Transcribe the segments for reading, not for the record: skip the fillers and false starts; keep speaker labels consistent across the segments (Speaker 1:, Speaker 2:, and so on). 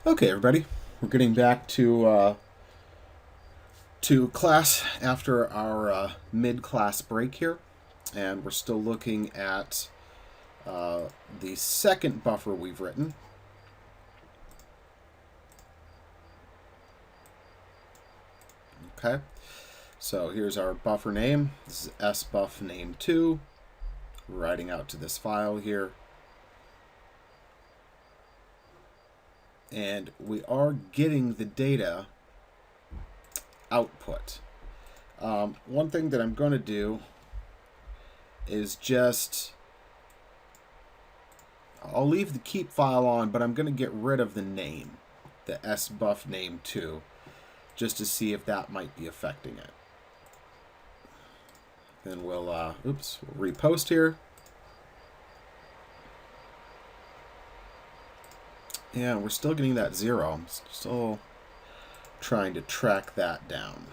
Speaker 1: Okay, everybody, we're getting back to class after our mid-class break here, and we're still looking at uh, the second buffer we've written. Okay, so here's our buffer name. This is sbuff name 2. We're writing out to this file here, and we are getting the data output. One thing that I'm going to do is just I'll leave the keep file on, but I'm going to get rid of the name, the sbuff name 2, just to see if that might be affecting it. Then we'll repost here. Yeah, we're still getting that 0. I'm still trying to track that down.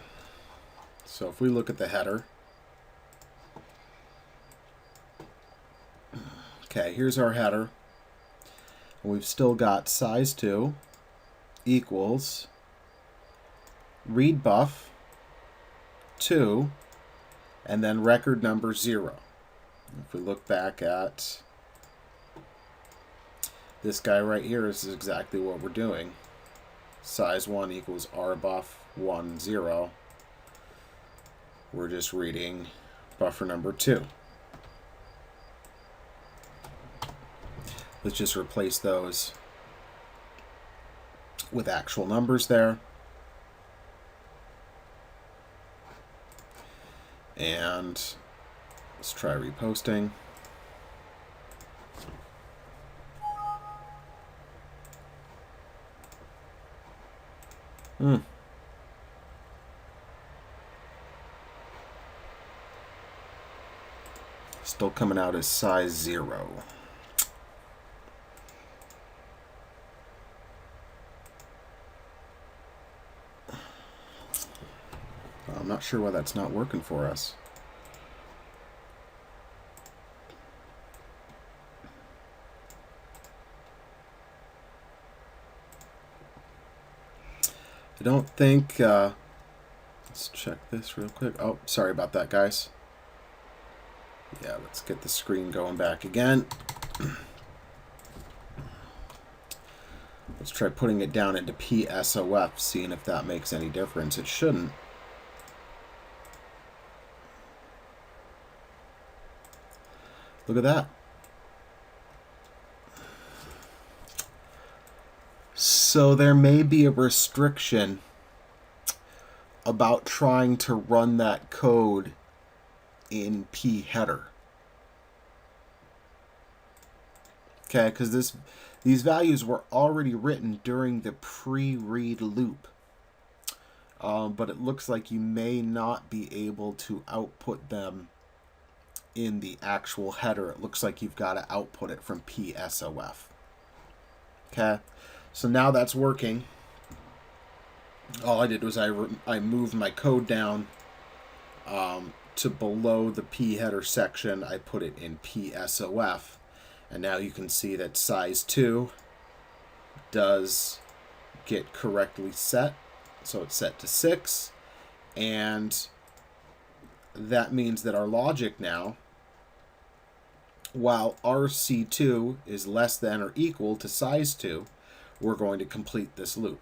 Speaker 1: So if we look at the header, okay, here's our header. We've still got size 2 equals read buff 2 and then record number 0. If we look back at this guy right here, this is exactly what we're doing. Size 1 equals rbuff 1 0. We're just reading buffer number 2. Let's just replace those with actual numbers there. And let's try reposting. Still coming out as size 0. I'm not sure why that's not working for us. I don't think... let's check this real quick. Oh, sorry about that, guys. Yeah, let's get the screen going back again. Let's try putting it down into PSOF, seeing if that makes any difference. It shouldn't. Look at that. So there may be a restriction about trying to run that code in p header. Okay, because these values were already written during the pre-read loop. But it looks like you may not be able to output them in the actual header. It looks like you've got to output it from PSOF. Okay, so now that's working. All I did was I moved my code down to below the p header section. I put it in PSOF, and now you can see that size 2 does get correctly set. So it's set to 6, and that means that our logic now, while RC2 is less than or equal to size 2, we're going to complete this loop.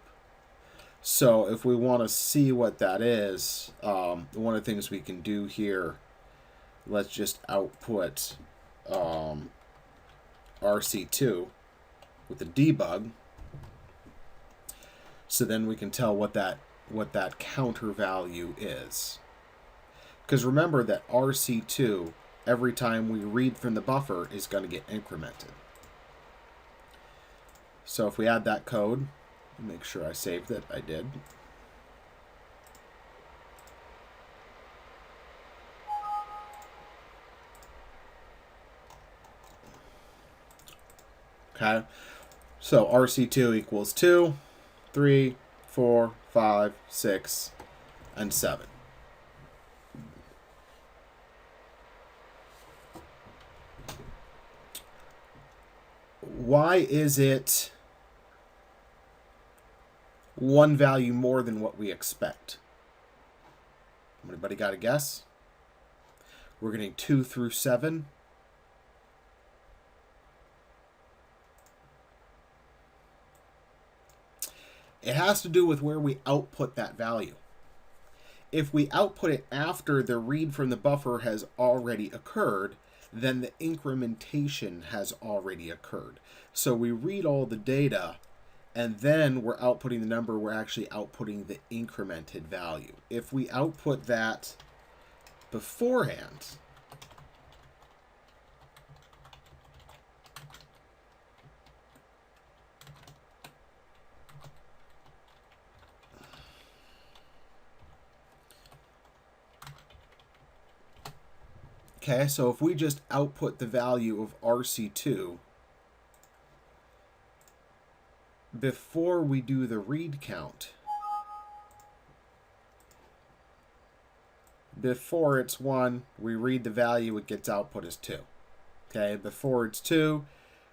Speaker 1: So if we want to see what that is, one of the things we can do here, let's just output RC2 with the debug. So then we can tell what that counter value is. Because remember that RC2, every time we read from the buffer, is going to get incremented. So if we add that code, make sure I saved it. I did. Okay. So RC2 equals 2, 3, 4, 5, 6, and 7. Why is it one value more than what we expect. Anybody got a guess? We're getting 2 through 7. It has to do with where we output that value. If we output it after the read from the buffer has already occurred, then the incrementation has already occurred. So we read all the data, and then we're outputting the number, we're actually outputting the incremented value. If we output that beforehand, okay, so if we just output the value of RC2 before we do the read count, before it's 1, we read the value, it gets output as 2. Okay, before it's 2,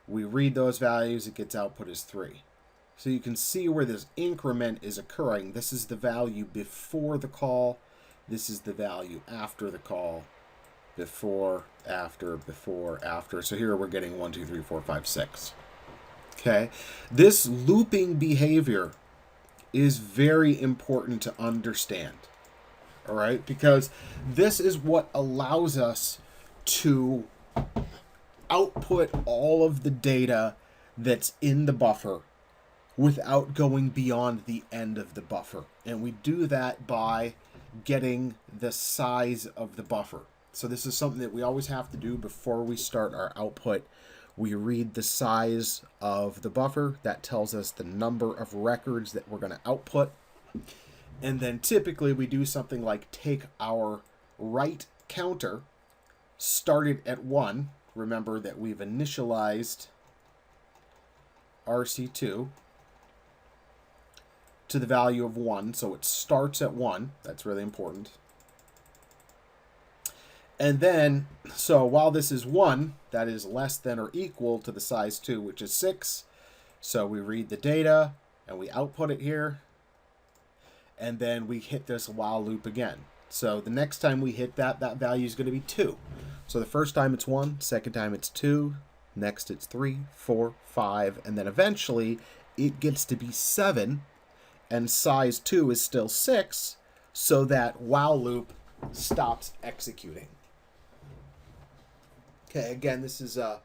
Speaker 1: we read those values, it gets output as 3. So you can see where this increment is occurring. This is the value before the call. This is the value after the call. Before, after, before, after. So here we're getting 1, 2, 3, 4, 5, 6. Okay, this looping behavior is very important to understand. All right, because this is what allows us to output all of the data that's in the buffer without going beyond the end of the buffer. And we do that by getting the size of the buffer. So this is something that we always have to do before we start our output. We read the size of the buffer. That tells us the number of records that we're going to output. And then typically we do something like take our write counter, start it at 1. Remember that we've initialized RC2 to the value of 1, so it starts at 1. That's really important. And then, so while this is 1, that is less than or equal to the size 2, which is 6. So we read the data, and we output it here. And then we hit this while loop again. So the next time we hit that, that value is going to be 2. So the first time it's 1, second time it's 2, next it's 3, 4, 5, and then eventually it gets to be 7, and size 2 is still 6, so that while loop stops executing. Okay, again, this is a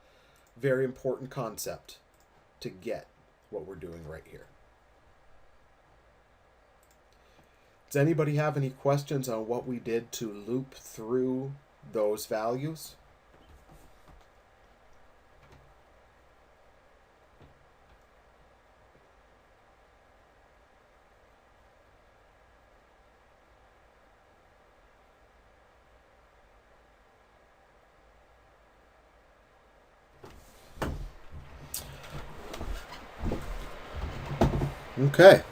Speaker 1: very important concept to get what we're doing right here. Does anybody have any questions on what we did to loop through those values? Okay.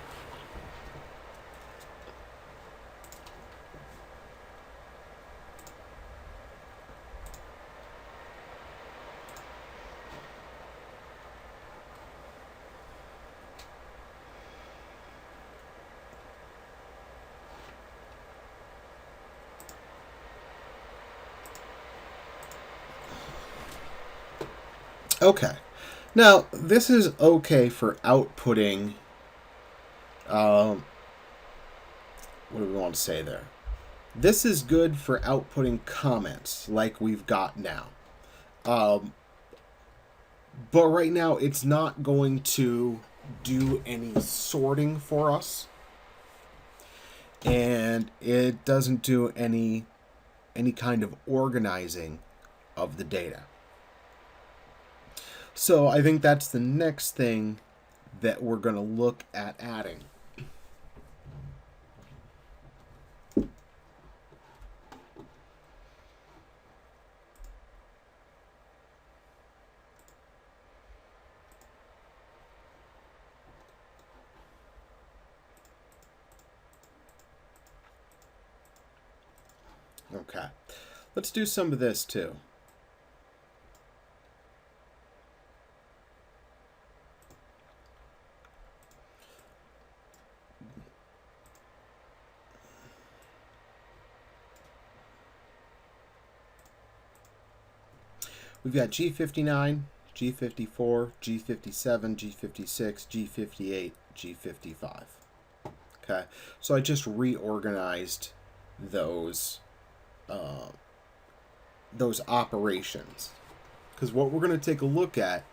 Speaker 1: Okay. Now, this is okay for outputting, what do we want to say there? This is good for outputting comments like we've got now. But right now, it's not going to do any sorting for us. And it doesn't do any kind of organizing of the data. So I think that's the next thing that we're going to look at adding. Okay, let's do some of this too. We've got G59, G54, G57, G56, G58, G55. Okay, so I just reorganized those operations, because what we're going to take a look at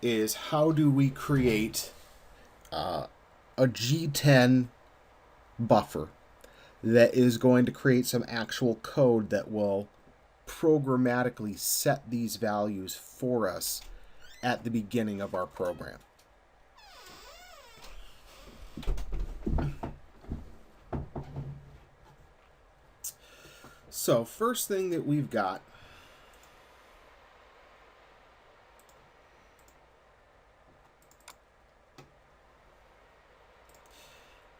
Speaker 1: is how do we create a G10 buffer that is going to create some actual code that will programmatically set these values for us at the beginning of our program. So first thing that we've got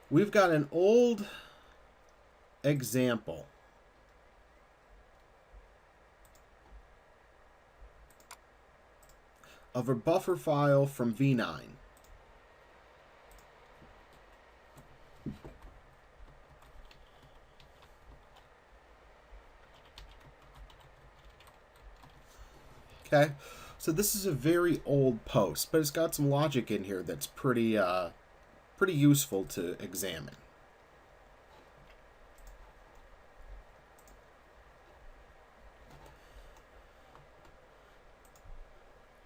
Speaker 1: an old example of a buffer file from V9. Okay, so this is a very old post, but it's got some logic in here that's pretty useful to examine.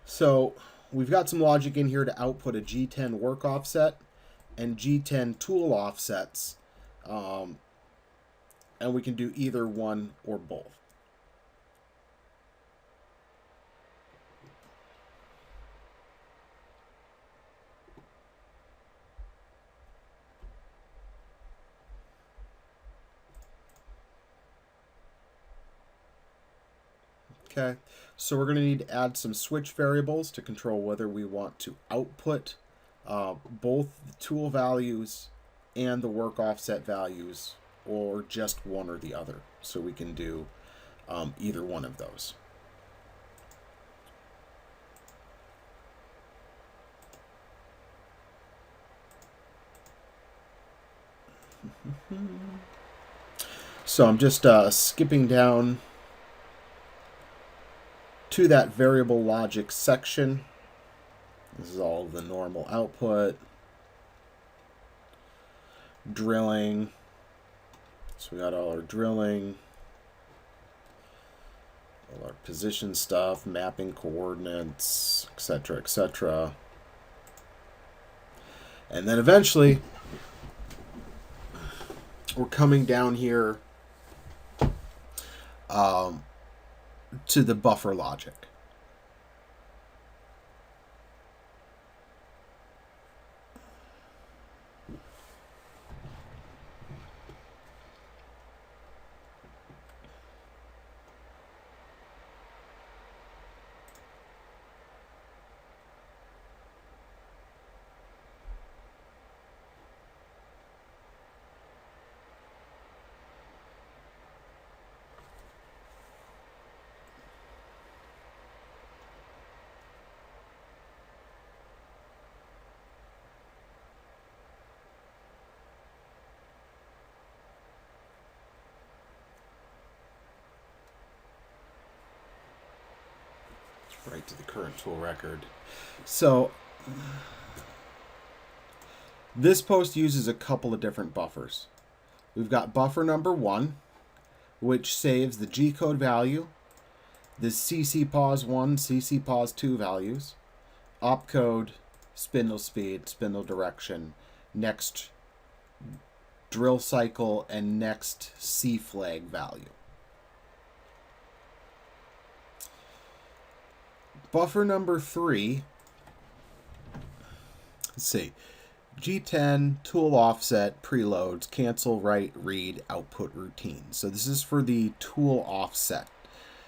Speaker 1: So we've got some logic in here to output a G10 work offset and G10 tool offsets, and we can do either one or both. Okay, so we're going to need to add some switch variables to control whether we want to output both the tool values and the work offset values, or just one or the other. So we can do either one of those. So I'm just skipping down to that variable logic section. This is all the normal output. Drilling. So we got all our drilling, all our position stuff, mapping coordinates, etc., etc. And then eventually we're coming down here to the buffer logic. Right to the current tool record. So this post uses a couple of different buffers. We've got buffer number 1, which saves the G-code value, the CC-pos1, CC-pos2 values, opcode, spindle speed, spindle direction, next drill cycle, and next C flag value. Buffer number 3, let's see, G10, tool offset, preloads, cancel, write, read, output routine. So this is for the tool offset.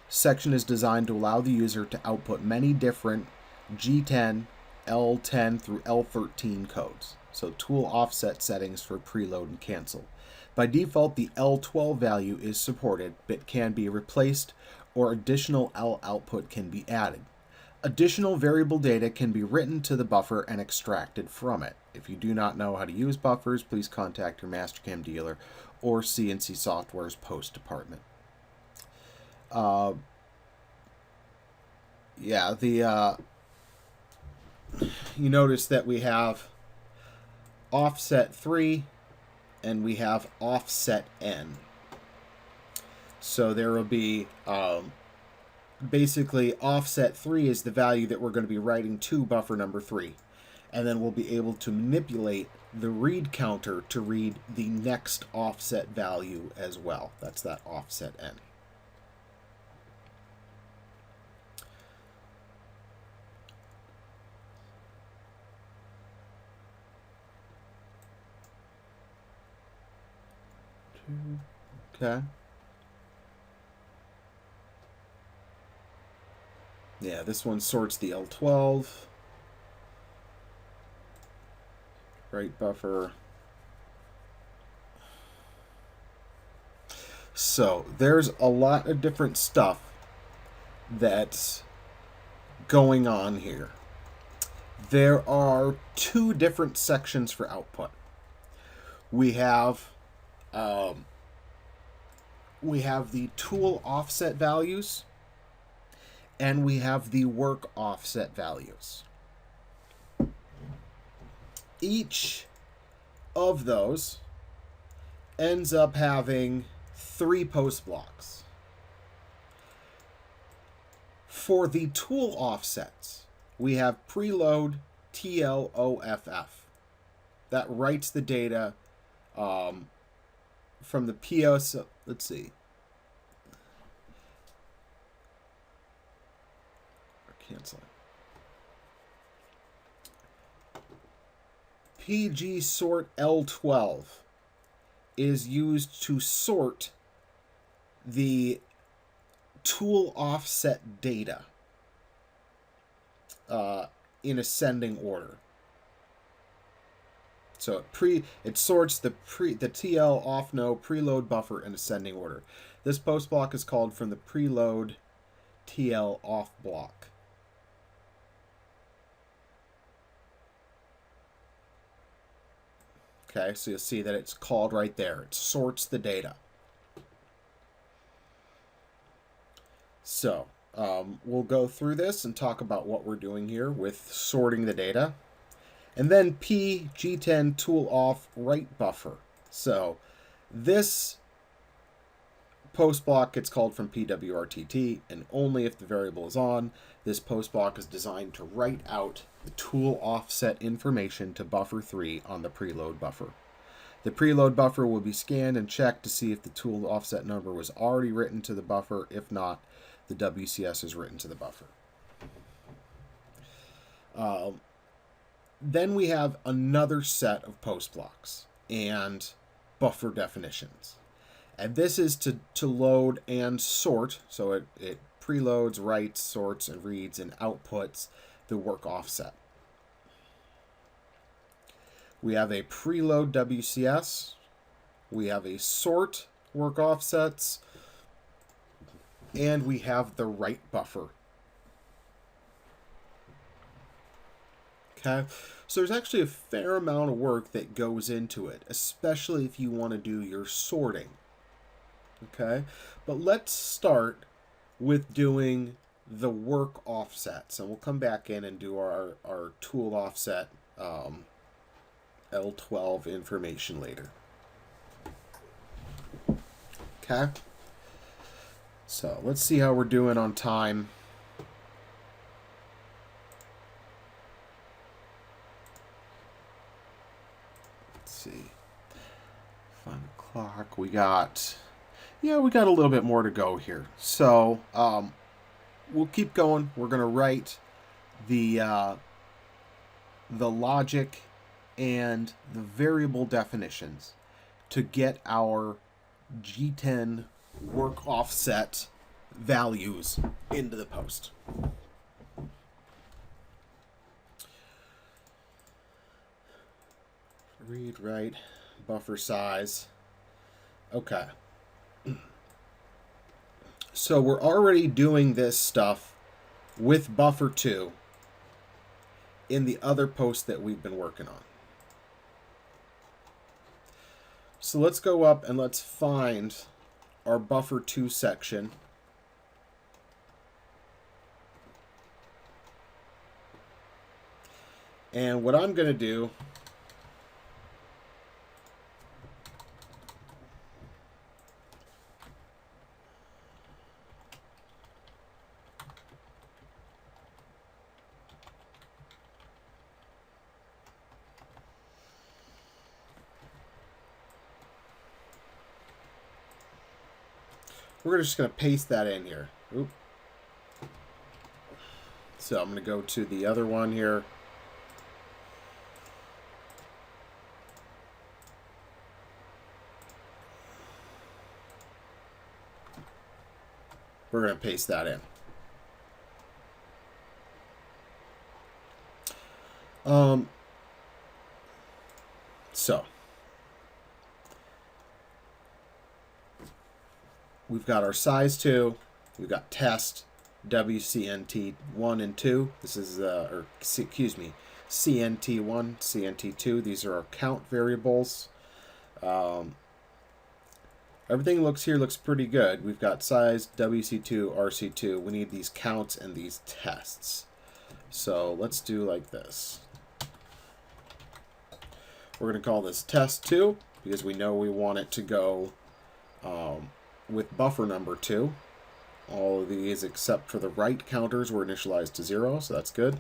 Speaker 1: Section is designed to allow the user to output many different G10, L10 through L13 codes. So tool offset settings for preload and cancel. By default, the L12 value is supported, but can be replaced or additional L output can be added. Additional variable data can be written to the buffer and extracted from it. If you do not know how to use buffers, please contact your Mastercam dealer or CNC Software's post department. Yeah, you notice that we have offset 3 and we have offset n. So there will be basically offset 3 is the value that we're going to be writing to buffer number 3. And then we'll be able to manipulate the read counter to read the next offset value as well. That's that offset n. Okay. Yeah, this one sorts the L12. Right buffer. So there's a lot of different stuff that's going on here. There are 2 different sections for output. We have the tool offset values, and we have the work offset values. Each of those ends up having 3 post blocks. For the tool offsets, we have preload TLOFF. That writes the data from the POS. Let's see. Canceling. PG sort L12 is used to sort the tool offset data in ascending order. So it sorts the TL off no preload buffer in ascending order. This post block is called from the preload TL off block. Okay, so you'll see that it's called right there. It sorts the data. So we'll go through this and talk about what we're doing here with sorting the data. And then P G10 tool off write buffer. So this post block gets called from PWRTT, and only if the variable is on. This post block is designed to write out the tool offset information to buffer 3 on the preload buffer. The preload buffer will be scanned and checked to see if the tool offset number was already written to the buffer. If not, the WCS is written to the buffer. Then we have another set of post blocks and buffer definitions. And this is to load and sort. So it preloads, writes, sorts, and reads and outputs the work offset. We have a preload WCS. We have a sort work offsets. And we have the write buffer. Okay, so there's actually a fair amount of work that goes into it, especially if you want to do your sorting. Okay, but let's start with doing the work offsets, and we'll come back in and do our tool offset L12 information later. Okay, so let's see how we're doing on time. Let's see, 5 o'clock. We got a little bit more to go here. So we'll keep going. We're going to write the logic and the variable definitions to get our G10 work offset values into the post. Read, write, buffer size. Okay. So we're already doing this stuff with buffer 2 in the other post that we've been working on. So let's go up and let's find our buffer 2 section. And what I'm going to do, we're just going to paste that in here. Oop. So I'm going to go to the other one here. We're going to paste that in. So we've got our size 2, we've got test, WCNT 1 and 2. This is, excuse me, CNT 1, CNT 2. These are our count variables. Everything looks pretty good. We've got size, WC2, RC2. We need these counts and these tests. So let's do like this. We're going to call this test 2 because we know we want it to go with buffer number 2. All of these except for the right counters were initialized to 0, so that's good.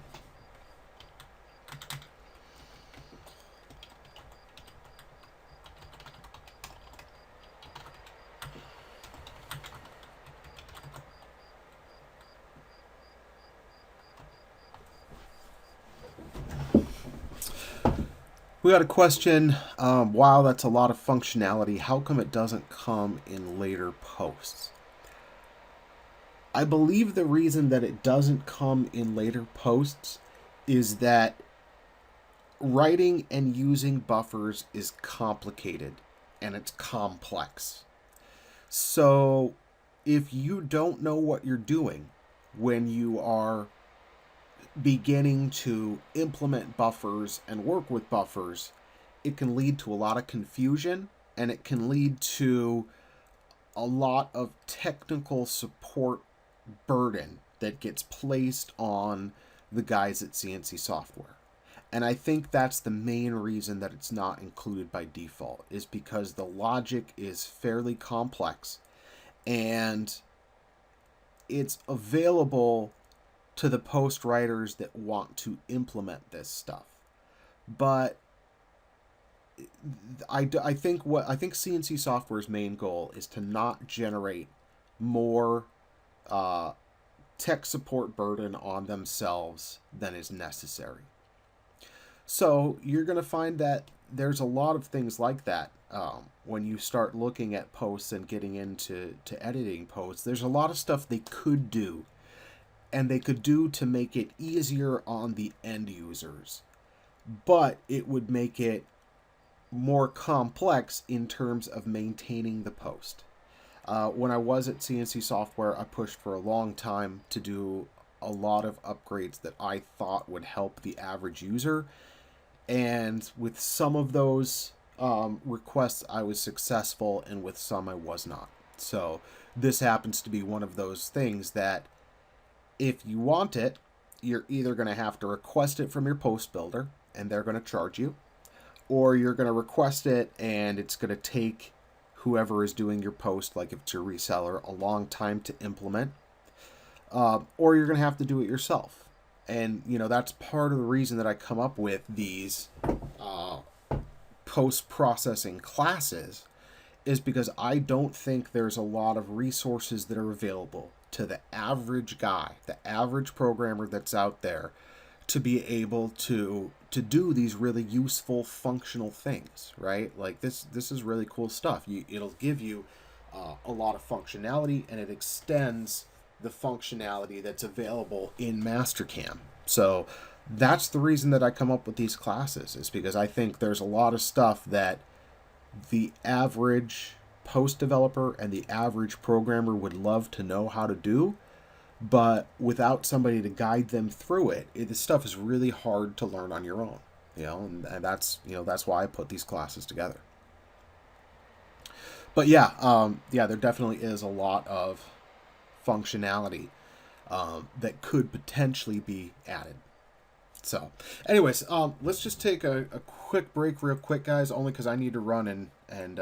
Speaker 1: We got a question, wow, that's a lot of functionality. How come it doesn't come in later posts? I believe the reason that it doesn't come in later posts is that writing and using buffers is complicated and it's complex. So if you don't know what you're doing when you are beginning to implement buffers and work with buffers, it can lead to a lot of confusion and it can lead to a lot of technical support burden that gets placed on the guys at CNC Software. And I think that's the main reason that it's not included by default, is because the logic is fairly complex and it's available to the post writers that want to implement this stuff. But I think CNC Software's main goal is to not generate more tech support burden on themselves than is necessary. So you're going to find that there's a lot of things like that when you start looking at posts and getting into editing posts. There's a lot of stuff they could do, and they could do to make it easier on the end users, but it would make it more complex in terms of maintaining the post. When I was at CNC Software, I pushed for a long time to do a lot of upgrades that I thought would help the average user. And with some of those requests, I was successful, and with some, I was not. So this happens to be one of those things that if you want it, you're either going to have to request it from your post builder, and they're going to charge you, or you're going to request it, and it's going to take whoever is doing your post, like if it's your reseller, a long time to implement, or you're going to have to do it yourself. And, that's part of the reason that I come up with these post-processing classes, is because I don't think there's a lot of resources that are available to the average guy, the average programmer that's out there, to be able to do these really useful functional things, right? Like this is really cool stuff. It'll give you a lot of functionality, and it extends the functionality that's available in Mastercam. So that's the reason that I come up with these classes, is because I think there's a lot of stuff that the average post developer and the average programmer would love to know how to do, but without somebody to guide them through it, this stuff is really hard to learn on your own. And that's why I put these classes together. But there definitely is a lot of functionality that could potentially be added. So, anyways, let's just take a quick break real quick, guys, only because I need to run and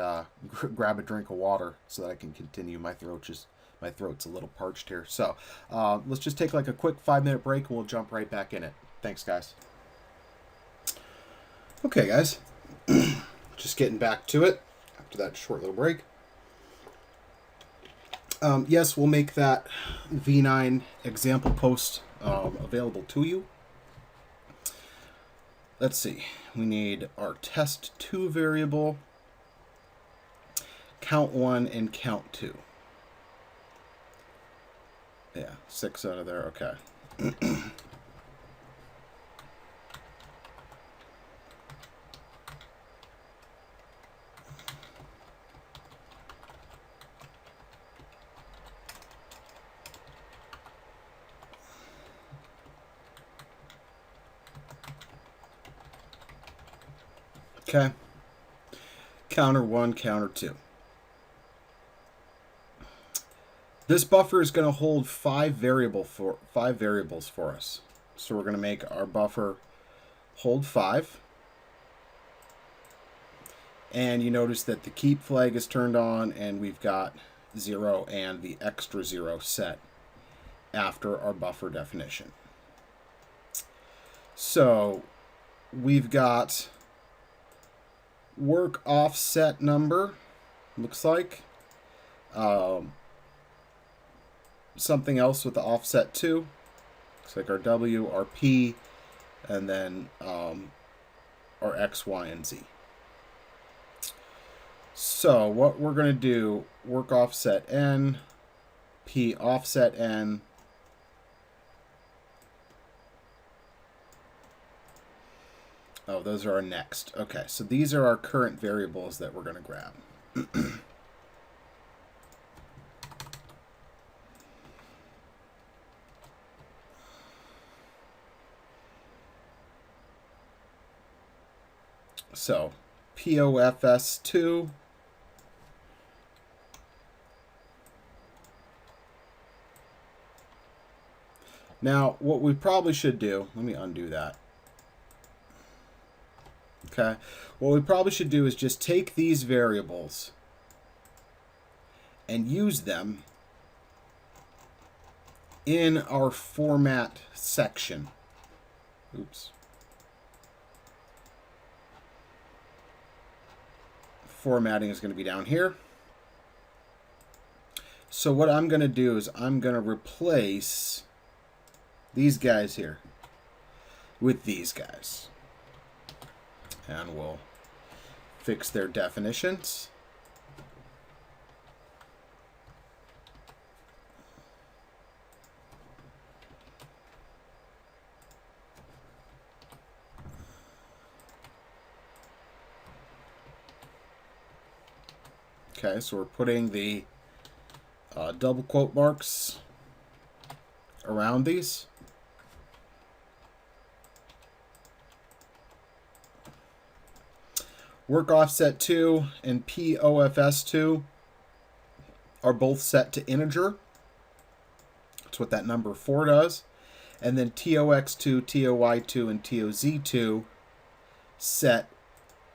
Speaker 1: grab a drink of water so that I can continue. My throat's a little parched here. So, let's just take like a quick 5-minute break and we'll jump right back in it. Thanks, guys. Okay, guys. Just getting back to it after that short little break. Yes, we'll make that V9 example post available to you. Let's see. We need our test2 variable, count1, and count2. Yeah, 6 out of there. Okay. Okay. Counter 1, counter 2. This buffer is going to hold 5 variables for us. So we're going to make our buffer hold 5. And you notice that the keep flag is turned on and we've got 0 and the extra 0 set after our buffer definition. So we've got work offset number, looks like. Something else with the offset 2. Looks like our W, our P, and then our X, Y, and Z. So what we're going to do, work offset N, P offset N, oh, those are our next. Okay, so these are our current variables that we're going to grab. So, POFS2. Now, what we probably should do, let me undo that. Okay, what we probably should do is just take these variables and use them in our format section. Oops. Formatting is going to be down here. So what I'm going to do is I'm going to replace these guys here with these guys. And we'll fix their definitions. Okay, so we're putting the double quote marks around these. Work offset 2 and POFS2 are both set to integer. That's what that number 4 does. And then TOX2, TOY2, and TOZ2 set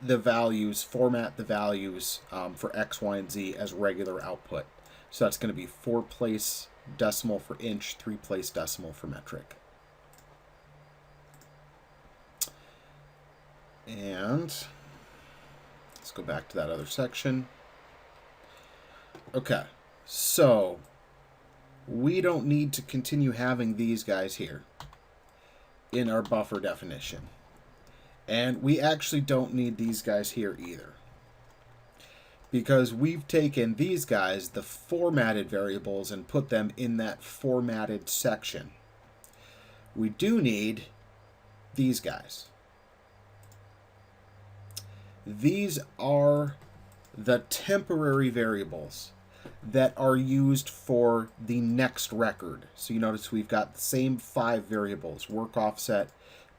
Speaker 1: the values, format the values for X, Y, and Z as regular output. So that's going to be 4-place decimal for inch, 3-place decimal for metric. And let's go back to that other section. Okay, so we don't need to continue having these guys here in our buffer definition. And we actually don't need these guys here either, because we've taken these guys, the formatted variables, and put them in that formatted section. We do need these guys. These are the temporary variables that are used for the next record. So you notice we've got the same 5 variables: work offset,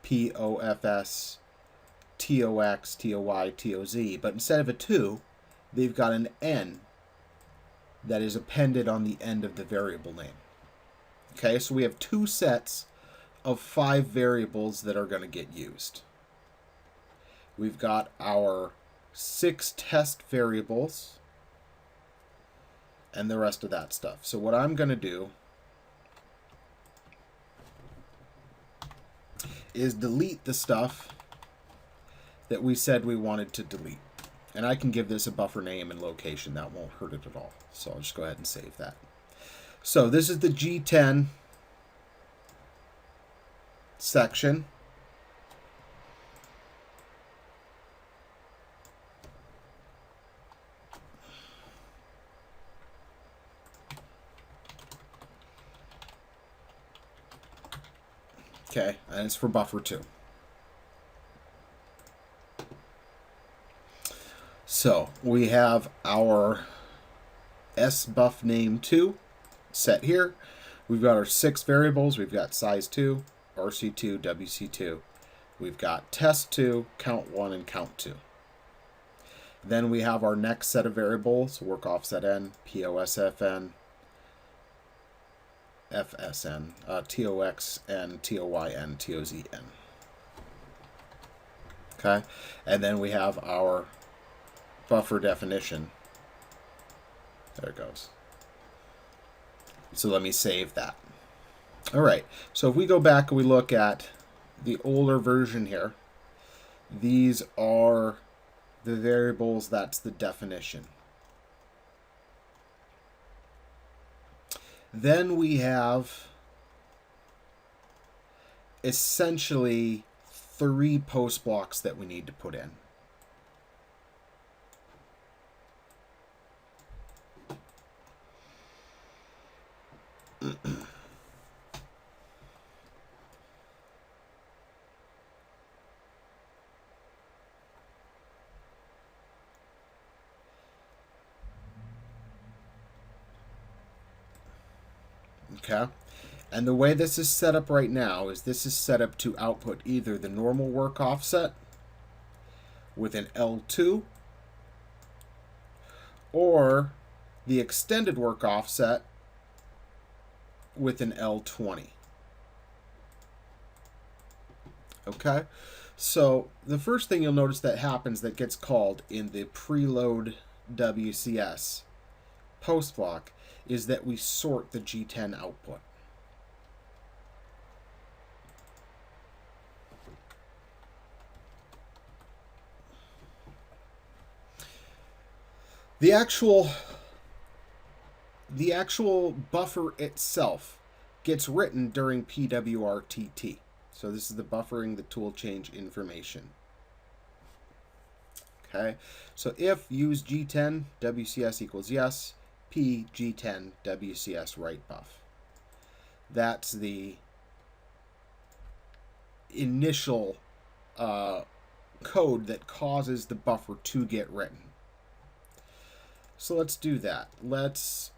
Speaker 1: POFS, TOX, TOY, TOZ, but instead of a 2, they've got an N that is appended on the end of the variable name. Okay, so we have 2 sets of 5 variables that are going to get used. We've got our 6 test variables and the rest of that stuff. So what I'm going to do is delete the stuff that we said we wanted to delete. And I can give this a buffer name and location. That won't hurt it at all. So I'll just go ahead and save that. So this is the G10 section. Okay, and it's for buffer 2. So we have our sbuff name 2 set here. We've got our 6 variables. We've got size 2, RC2, WC2. We've got test 2, count 1, and count 2. Then we have our next set of variables, work offset n, POSFN, FSN, TOXN, TOYN, TOZN. Okay, and then we have our buffer definition. There it goes. So let me save that. All right, so if we go back and we look at the older version here, these are the variables, that's the definition. Then we have essentially 3 post blocks that we need to put in. Okay, and the way this is set up right now is this is set up to output either the normal work offset with an L2 or the extended work offset with an L20. Okay, so the first thing you'll notice that happens that gets called in the preload WCS post block is that we sort the G10 output. The actual buffer itself gets written during PWRTT. So this is the buffering the tool change information. Okay, so if use G10 WCS equals yes, P G10 WCS write buff. That's the initial code that causes the buffer to get written. So let's do that. Let's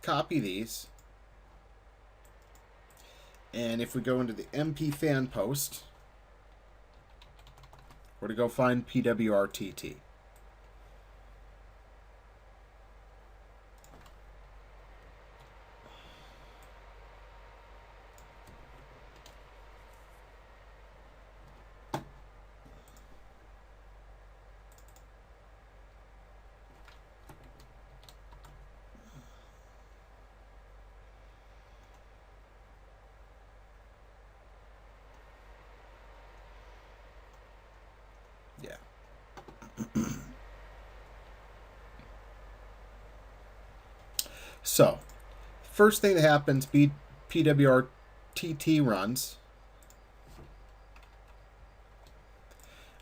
Speaker 1: copy these. And if we go into the MP fan post, we're to go find PWRTT. Yeah. So, first thing that happens, PWRTT runs.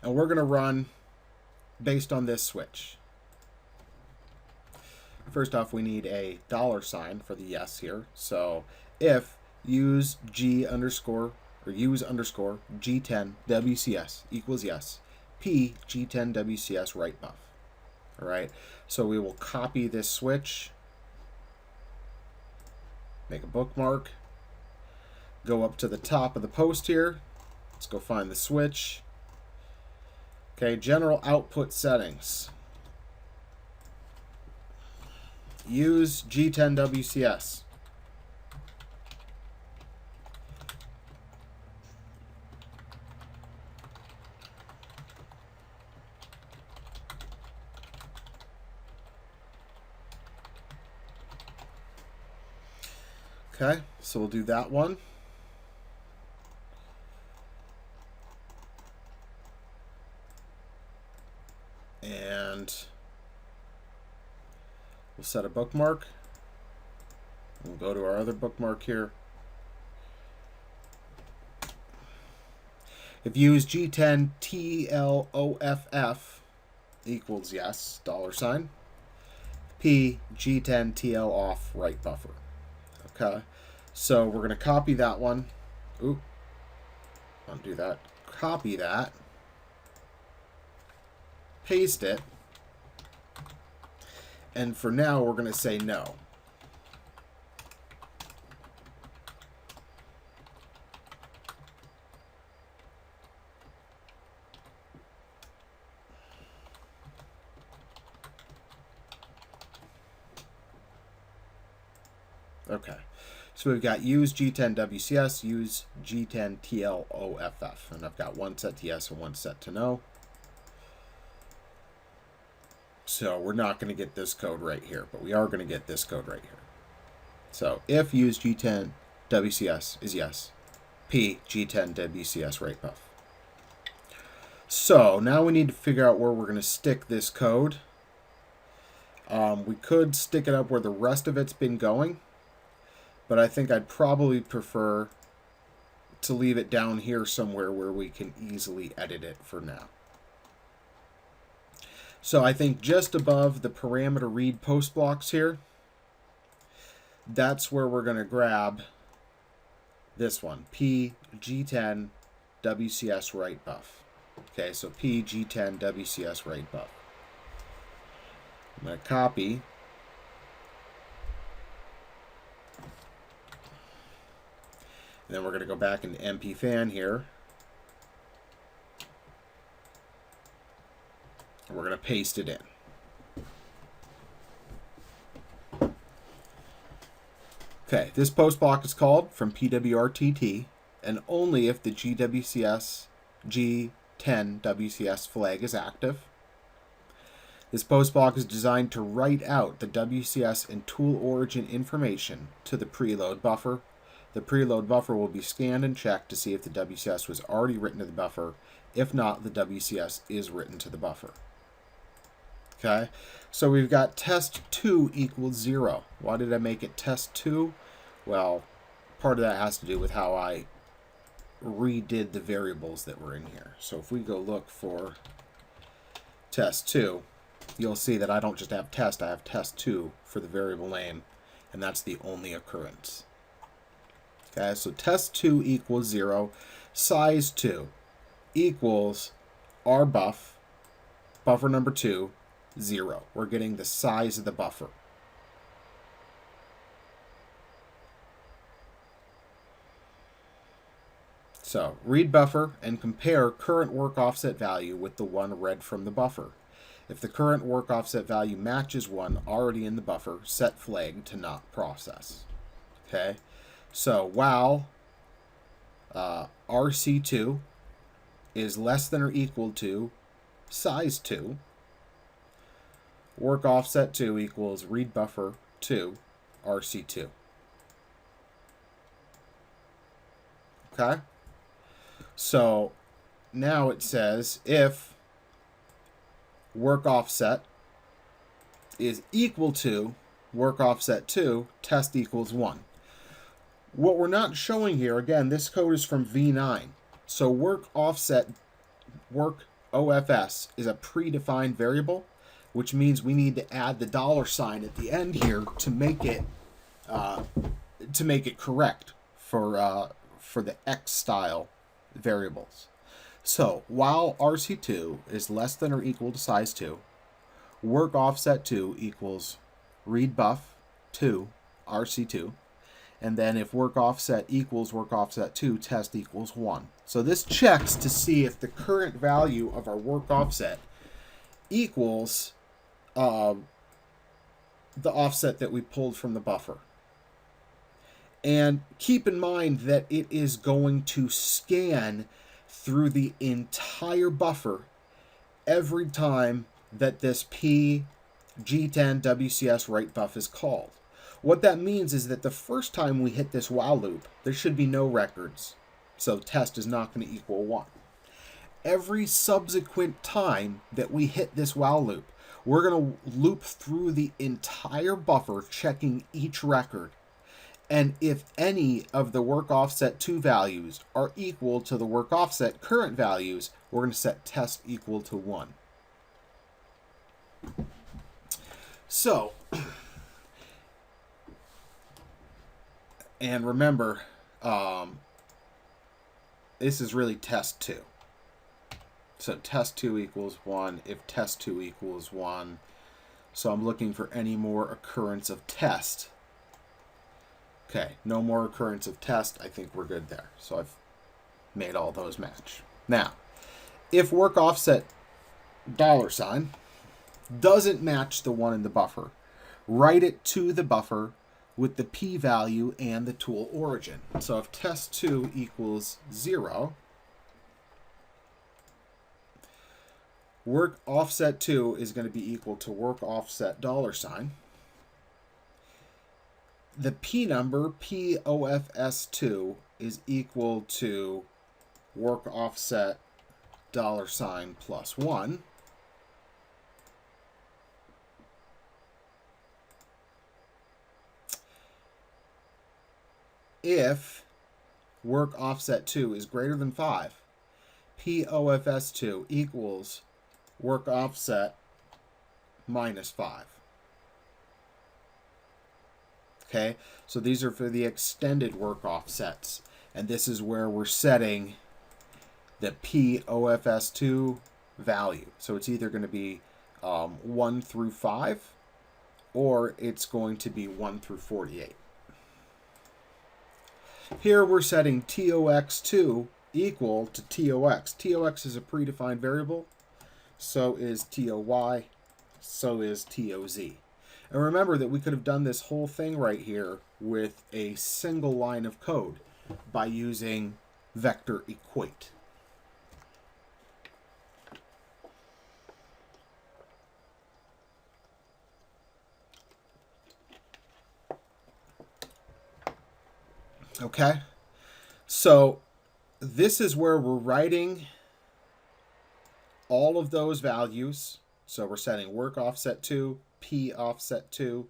Speaker 1: And we're going to run based on this switch. First off, we need a $sign for the yes here. So, if use G underscore or use underscore G10 WCS equals yes, P G10 WCS write buff. All right, so we will copy this switch, make a bookmark, go up to the top of the post here. Let's go find the switch. Okay, general output settings. Use G10 WCS. Okay, so we'll do that one. And we'll set a bookmark. We'll go to our other bookmark here. If you use G10 TLOFF equals yes, $. P G10 TL off right buffer. Okay, so we're going to copy that one. Oop, undo that. Copy that. Paste it. And for now, we're going to say no. Okay, so we've got use G10 WCS, use G10 TLOFF, and I've got one set to yes and one set to no. So we're not going to get this code right here, but we are going to get this code right here. So if use G10 WCS is yes, P G10 WCS right buff. So now we need to figure out where we're going to stick this code. We could stick it up where the rest of it's been going, but I think I'd probably prefer to leave it down here somewhere where we can easily edit it for now. So I think just above the parameter read post blocks here, that's where we're going to grab this one, P G10 WCS right buff. Okay, so P G10 WCS right buff. I'm going to copy. And then we're going to go back into MP fan here. And we're going to paste it in. Okay, this post block is called from PWRTT, and only if the GWCS G10 WCS flag is active. This post block is designed to write out the WCS and tool origin information to the preload buffer. The preload buffer will be scanned and checked to see if the WCS was already written to the buffer. If not, the WCS is written to the buffer. Okay, so we've got test2 equals 0. Why did I make it test2? Well, part of that has to do with how I redid the variables that were in here. So if we go look for test2, you'll see that I don't just have test, I have test2 for the variable name, and that's the only occurrence. Okay, so test2 equals 0, size 2 equals our buff, buffer number 2, 0. We're getting the size of the buffer. So read buffer and compare current work offset value with the one read from the buffer. If the current work offset value matches one already in the buffer, set flag to not process. Okay, so while RC2 is less than or equal to size 2, work offset 2 equals read buffer 2 RC2. Okay, so now it says if work offset is equal to work offset 2, test equals 1. What we're not showing here, again, this code is from V9. So work offset, work OFS is a predefined variable, which means we need to add the $ at the end here to make it correct for the X style variables. So while RC2 is less than or equal to size 2, work offset 2 equals read buff 2 RC2, and then if work offset equals work offset 2, test equals 1. So this checks to see if the current value of our work offset equals the offset that we pulled from the buffer. And keep in mind that it is going to scan through the entire buffer every time that this P G10 WCS write buff is called. What that means is that the first time we hit this while loop, there should be no records. So test is not going to equal 1. Every subsequent time that we hit this while loop, we're going to loop through the entire buffer, checking each record. And if any of the work offset 2 values are equal to the work offset current values, we're going to set test equal to 1. So, and remember, this is really test 2. So test 2 equals 1 if test 2 equals 1. So I'm looking for any more occurrence of test. Okay, no more occurrence of test. I think we're good there. So I've made all those match. Now, if work offset $sign doesn't match the one in the buffer, write it to the buffer with the p-value and the tool origin. So if test2 equals 0, work offset 2 is going to be equal to work offset $sign. The p number, POFS2, is equal to work offset $sign plus 1. If work offset 2 is greater than 5, POFS2 equals work offset minus 5. Okay, so these are for the extended work offsets. And this is where we're setting the POFS2 value. So it's either going to be 1 through 5, or it's going to be 1 through 48. Here we're setting TOX2 equal to TOX. TOX is a predefined variable. So is TOY. So is TOZ. And remember that we could have done this whole thing right here with a single line of code by using vector equate. Okay, so this is where we're writing all of those values. So we're setting work offset 2, P offset 2,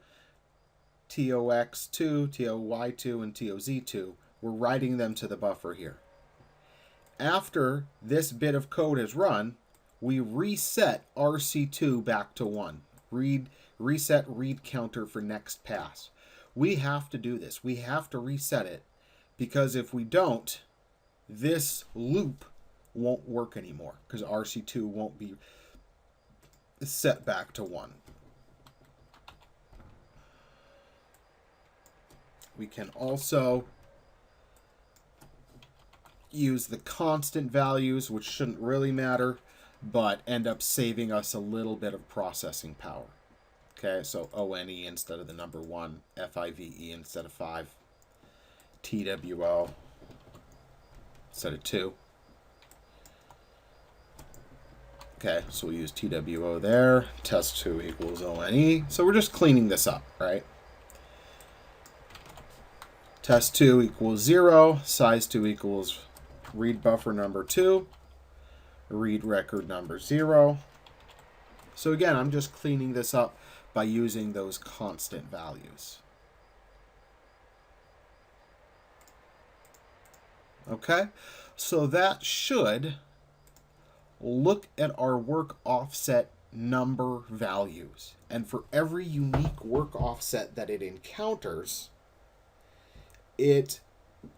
Speaker 1: TOX2, TOY2, and TOZ2. We're writing them to the buffer here. After this bit of code is run, we reset RC2 back to 1. Reset read counter for next pass. We have to do this. We have to reset it, because if we don't, this loop won't work anymore, because RC2 won't be set back to 1. We can also use the constant values, which shouldn't really matter, but end up saving us a little bit of processing power. Okay, so ONE instead of the number 1, FIVE instead of 5, TWO instead of 2. Okay, so we'll use TWO there. Test2 equals ONE. So we're just cleaning this up, right? Test2 equals 0. Size2 equals read buffer number 2. Read record number 0. So again, I'm just cleaning this up by using those constant values. Okay, so that should look at our work offset number values. And for every unique work offset that it encounters, it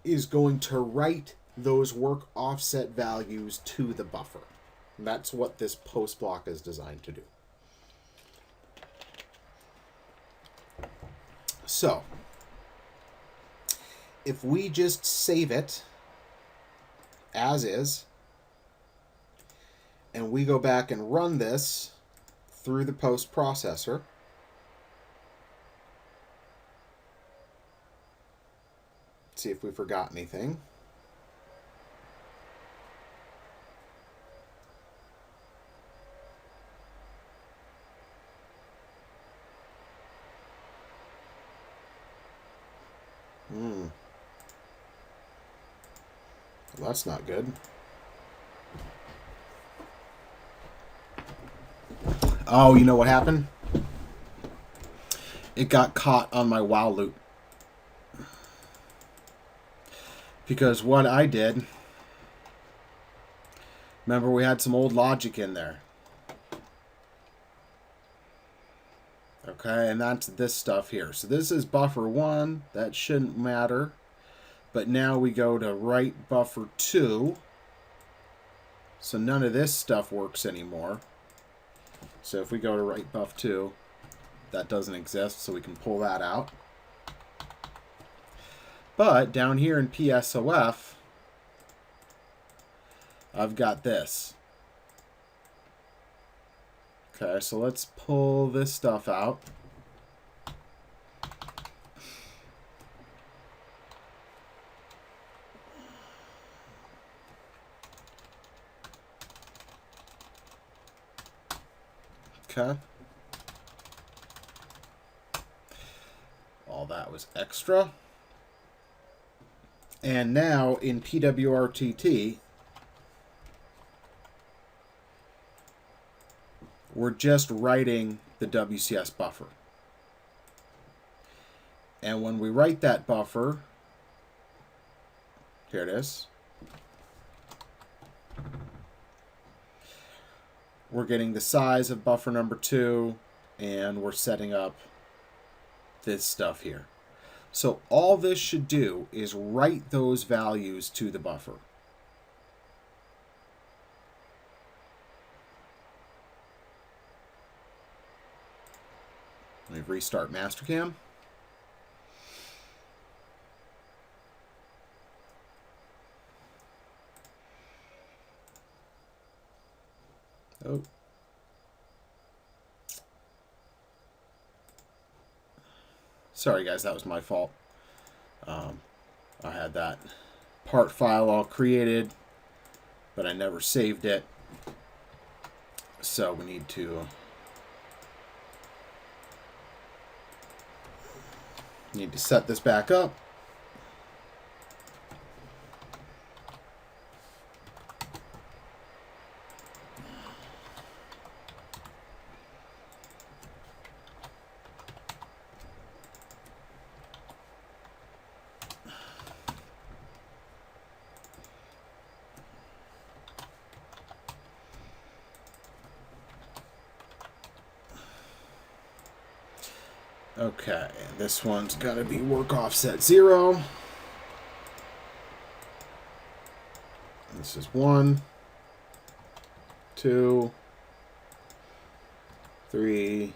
Speaker 1: is going to write those work offset values to the buffer. And that's what this post block is designed to do. So, if we just save it as is, and we go back and run this through the post processor, see if we forgot anything. that's not good. Oh, you know what happened? It got caught on my while loop. Because what I did... Remember, we had some old logic in there. Okay, and that's this stuff here. So this is buffer 1. That shouldn't matter. But now we go to write buffer 2. So none of this stuff works anymore. So if we go to write buff 2, that doesn't exist, so we can pull that out. But down here in PSOF, I've got this. Okay, so let's pull this stuff out. Okay. All that was extra. And now in PWRTT, we're just writing the WCS buffer. And when we write that buffer, here it is, we're getting the size of buffer number 2, and we're setting up this stuff here. So all this should do is write those values to the buffer. Let me restart Mastercam. Oh. Sorry guys, that was my fault. I had that part file all created, but I never saved it. So we need to set this back up. Okay, this one's got to be work offset 0. This is 1, 2, 3,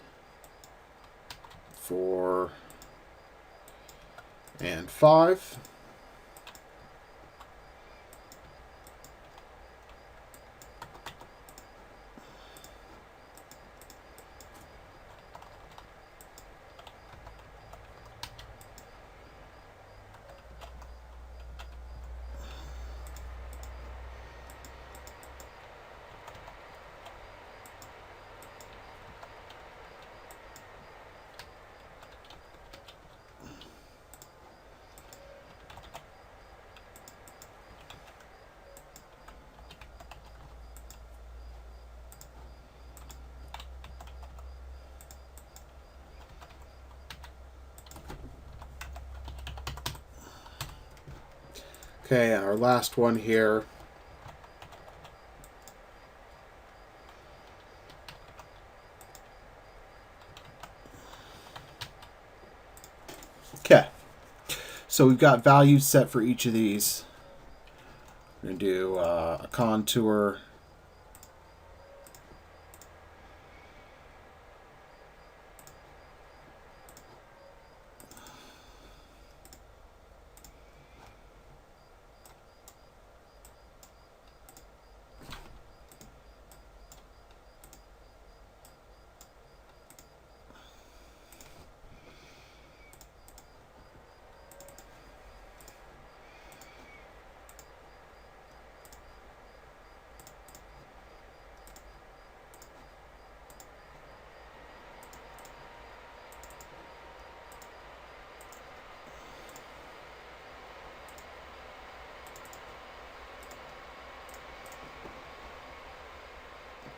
Speaker 1: 4, and 5. Okay, and our last one here. Okay, so we've got values set for each of these. We're going to do a contour.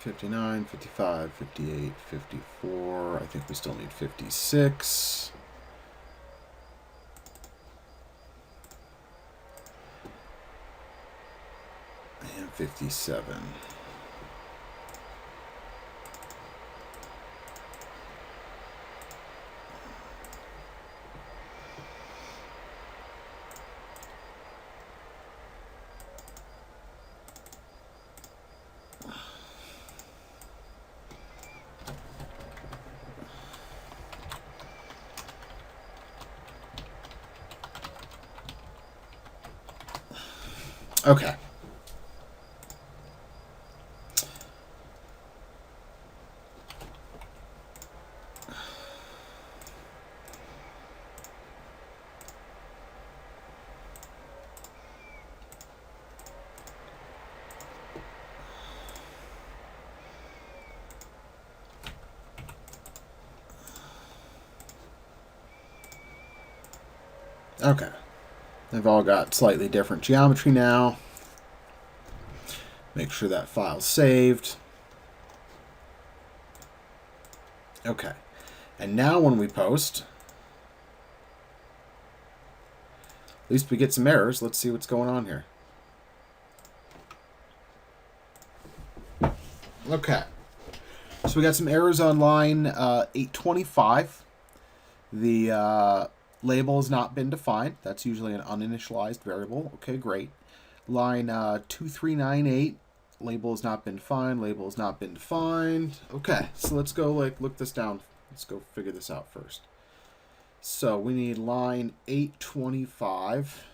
Speaker 1: 59, 55, 58, 54. I think we still need 56. And 57. Okay. Okay. They've all got slightly different geometry now. Make sure that file's saved. Okay. And now when we post, at least we get some errors. Let's see what's going on here. Okay. So we got some errors on line 825. The label has not been defined. That's usually an uninitialized variable. Okay, great. Line 2398. Label has not been defined. Label has not been defined. Okay, so let's go look this down. Let's go figure this out first. So we need line 825.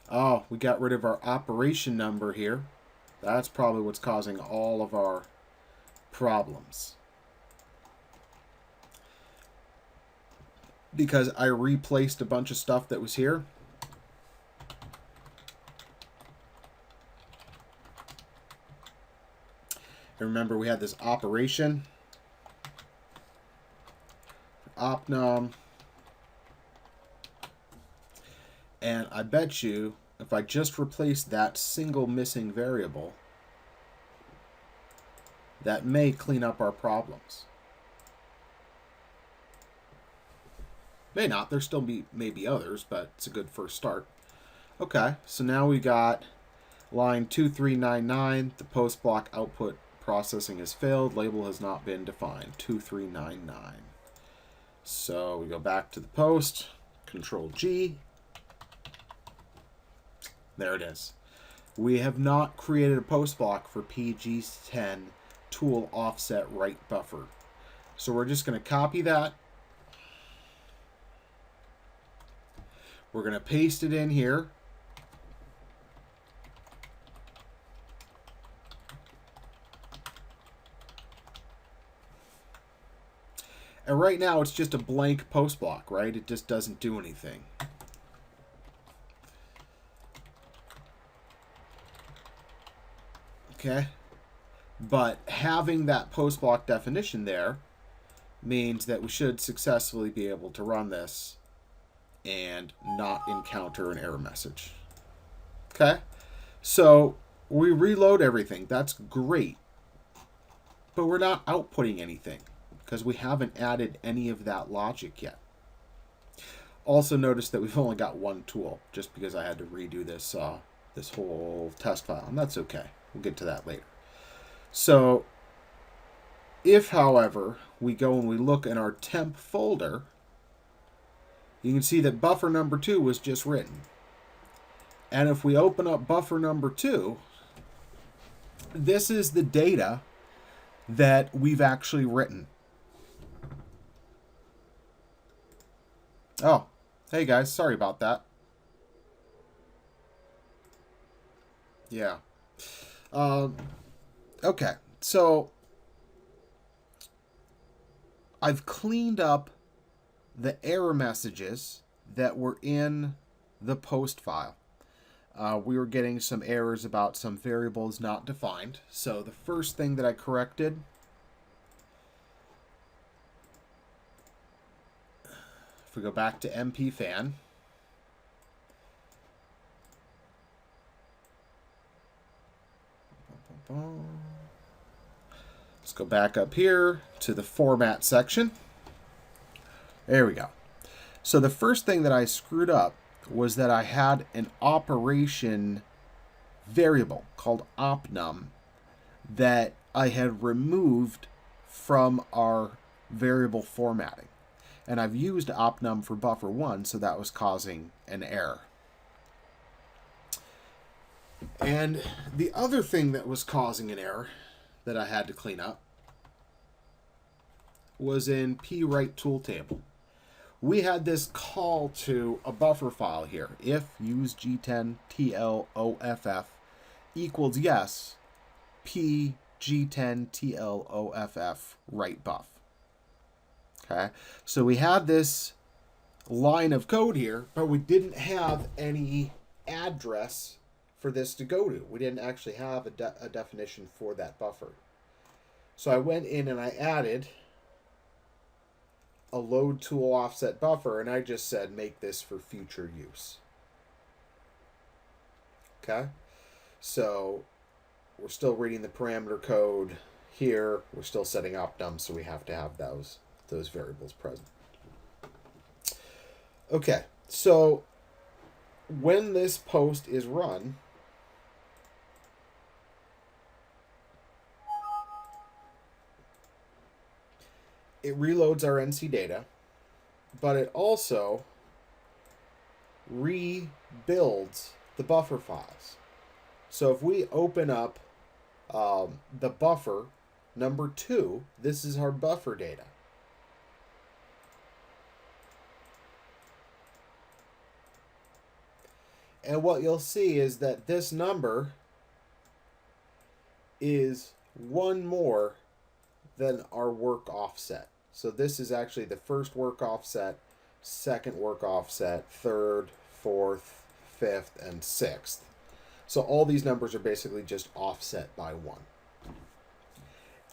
Speaker 1: Oh, we got rid of our operation number here. That's probably what's causing all of our problems. Because I replaced a bunch of stuff that was here. And remember, we had this operation. Opnum. And I bet you, if I just replace that single missing variable, that may clean up our problems. May not. There still may be others, but it's a good first start. Okay, so now we got line 2399. The post block output processing has failed. Label has not been defined. 2399. So we go back to the post. Control G. There it is. We have not created a post block for PG10 tool offset right buffer. So we're just going to copy that. We're going to paste it in here. And right now it's just a blank post block, right? It just doesn't do anything. Okay. But having that post block definition there means that we should successfully be able to run this and not encounter an error message. Okay. So we reload everything. That's great. But we're not outputting anything because we haven't added any of that logic yet. Also notice that we've only got one tool just because I had to redo this this whole test file, and that's okay. We'll get to that later. So if, however, we go and we look in our temp folder, you can see that buffer number 2 was just written. And if we open up buffer number 2, this is the data that we've actually written. Oh, hey guys, sorry about that. Yeah. Okay, so I've cleaned up the error messages that were in the post file. We were getting some errors about some variables not defined. So the first thing that I corrected, if we go back to MP fan, Let's go back up here to the format section. There we go. So the first thing that I screwed up was that I had an operation variable called opnum that I had removed from our variable formatting. And I've used opnum for buffer 1, so that was causing an error. And the other thing that was causing an error that I had to clean up was in PWrite tooltable. We had this call to a buffer file here. If use G10 TLOFF equals yes, P G10 TLOFF write buff. Okay, so we had this line of code here, but we didn't have any address for this to go to. We didn't actually have a definition for that buffer. So I went in and I added a load tool offset buffer, and I just said make this for future use. Okay, so we're still reading the parameter code here. We're still setting opnum, so we have to have those variables present. Okay, so when this post is run, it reloads our NC data, but it also rebuilds the buffer files. So if we open up the buffer number 2, this is our buffer data. And what you'll see is that this number is one more than our work offset. So this is actually the first work offset, second work offset, third, fourth, fifth, and sixth. So all these numbers are basically just offset by 1.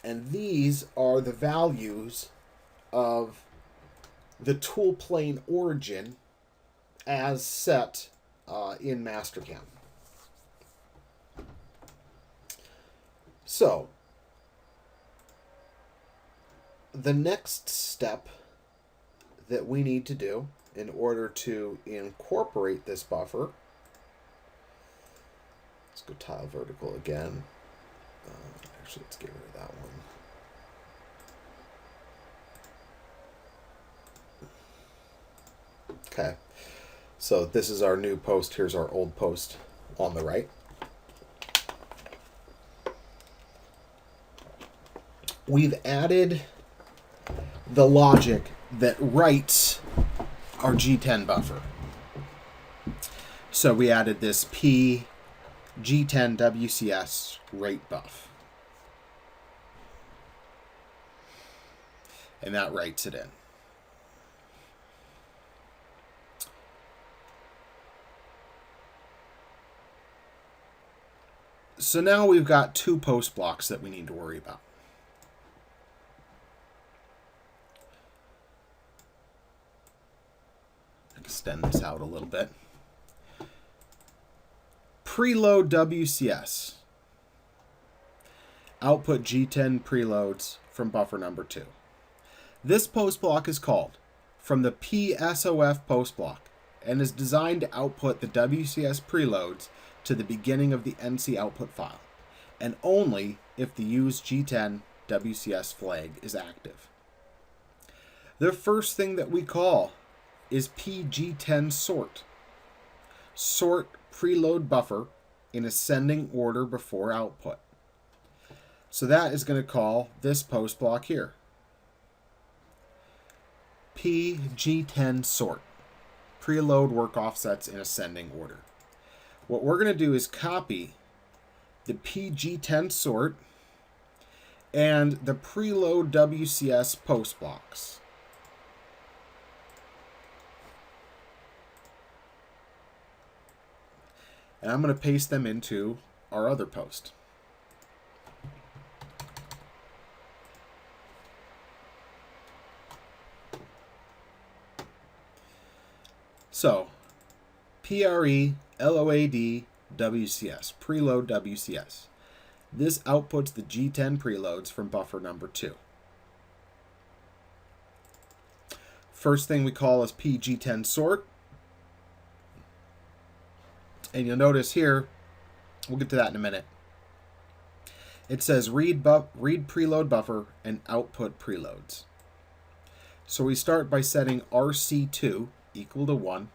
Speaker 1: And these are the values of the tool plane origin as set in Mastercam. So the next step that we need to do in order to incorporate this buffer, let's go tile vertical again. Actually, let's get rid of that one. Okay, so this is our new post. Here's our old post on the right. We've added the logic that writes our G10 buffer. So we added this P G10 WCS write buff. And that writes it in. So now we've got 2 post blocks that we need to worry about. Extend this out a little bit. Preload WCS. Output G10 preloads from buffer number 2. This post block is called from the PSOF post block and is designed to output the WCS preloads to the beginning of the NC output file, and only if the use G10 WCS flag is active. The first thing that we call is PG10 sort. Sort preload buffer in ascending order before output. So that is going to call this post block here. PG10 sort. Preload work offsets in ascending order. What we're going to do is copy the PG10 sort and the preload WCS post blocks. And I'm going to paste them into our other post. So, PRE LOAD WCS, preload WCS. This outputs the G10 preloads from buffer number 2. First thing we call is PG10 sort. And you'll notice here, we'll get to that in a minute. It says read preload buffer and output preloads. So we start by setting RC2 equal to 1.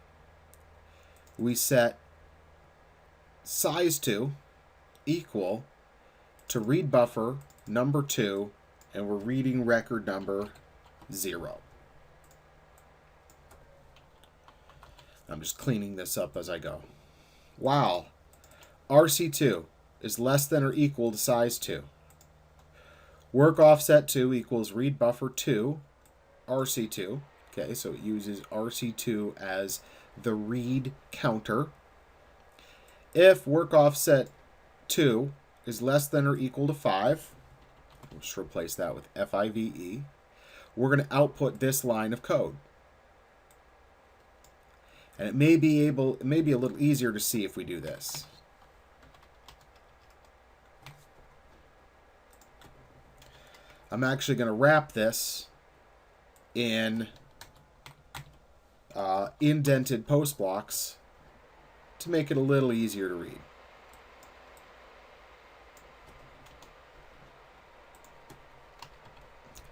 Speaker 1: We set size2 equal to read buffer number 2, and we're reading record number 0. I'm just cleaning this up as I go. Wow. RC2 is less than or equal to size 2. Work offset 2 equals read buffer 2, RC2. Okay, so it uses RC2 as the read counter. If work offset 2 is less than or equal to 5, we'll just replace that with FIVE, we're going to output this line of code. And it may be a little easier to see if we do this. I'm actually going to wrap this in indented post blocks to make it a little easier to read.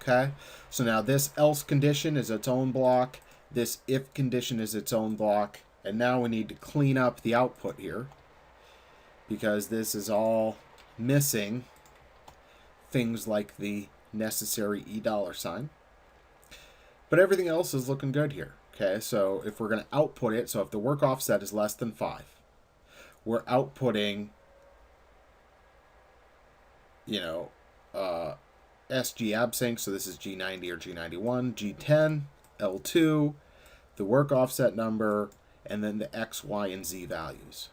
Speaker 1: Okay, so now this else condition is its own block. This if condition is its own block. And now we need to clean up the output here, because this is all missing things like the necessary $. But everything else is looking good here. Okay, so if we're going to output it, so if the work offset is less than 5, we're outputting, SG absync, so this is G90 or G91, G10, L2, the work offset number, and then the X, Y, and Z values.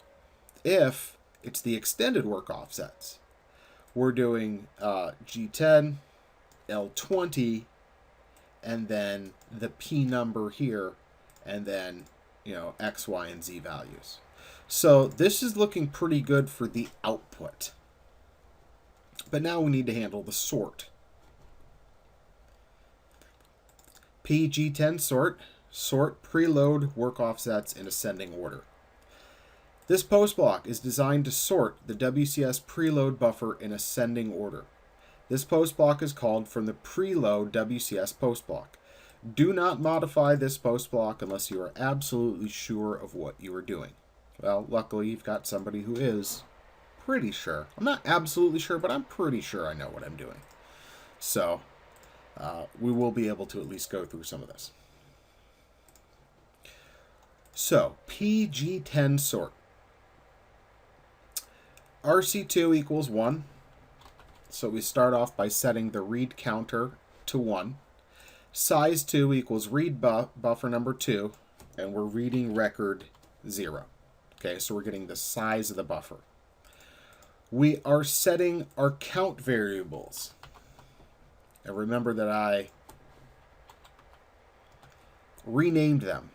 Speaker 1: If it's the extended work offsets, we're doing G10, L20, and then the P number here, and then, X, Y, and Z values. So this is looking pretty good for the output. But now we need to handle the sort. PG10 sort preload work offsets in ascending order. This post block is designed to sort the WCS preload buffer in ascending order. This post block is called from the preload WCS post block. Do not modify this post block unless you are absolutely sure of what you are doing. Well, luckily you've got somebody who is pretty sure. I'm not absolutely sure, but I'm pretty sure I know what I'm doing. So we will be able to at least go through some of this. So PG10 sort. RC2 equals 1. So we start off by setting the read counter to 1. Size 2 equals read buffer number 2, and we're reading record 0. Okay, so we're getting the size of the buffer. We are setting our count variables. And remember that I renamed them